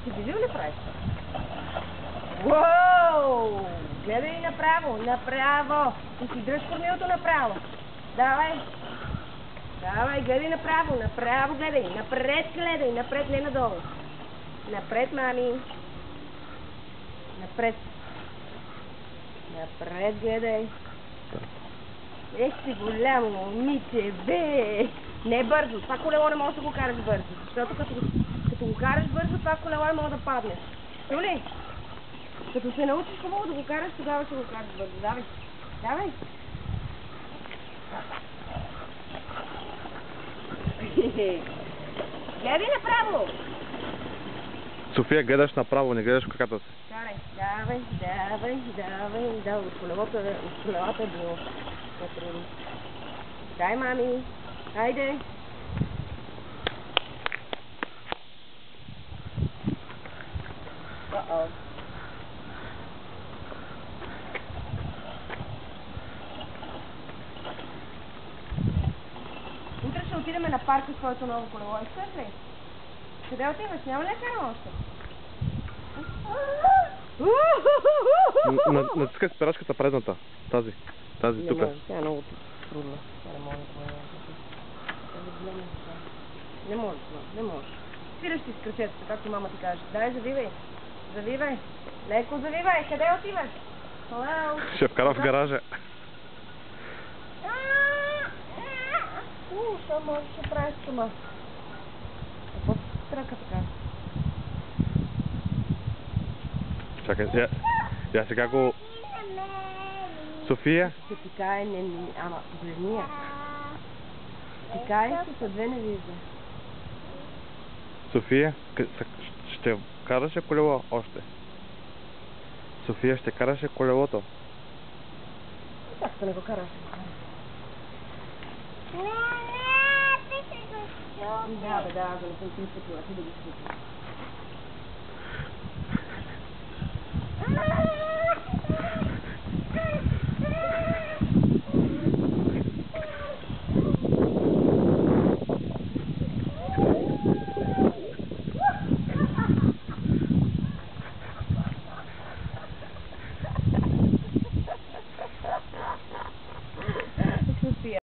Ти видел ли правиш? Уоу! Гледай направо, направо! И си дръж кормилото направо. Давай! Давай, гледай направо, направо гледай, напред, не надолу. Напред, мами. Напред. Напред гледай. Ех си голямо момиче, бе! Не бързо, това колело не можеш да го караш бързо, защото като го караш бързо, това колело не може да падне. Чули? Като се научиш хубаво да го караш, тогава ще го караш бързо. Давай, давай! Гледай направо! София, гледаш направо, не гледаш краката си. Давай, от колелата е било. Дай, мами! Хайде! Uh-oh. Утре ще отидем на парка с твоето ново колело. Искаш ли? Къде отиваш? Няма ли да карам още? Натискай спирачката предната. Тази тук. Тя е много трудна. Не може. Спираш ти с кръчетата, както мама ти каже. Дай, завивай. Леко завивай. Къде отиваш? Ще вкара в гаража. Що можеш да правиш това? Какво ти тръка така? Чакай, я сега го... София? Ще тикае, ама бледния. Тикае се, две не вижда. София, ще караше колело още? София, ще караше колелото? Както не го караш? Да, да не съм ти изпътила, ти да го изпътила.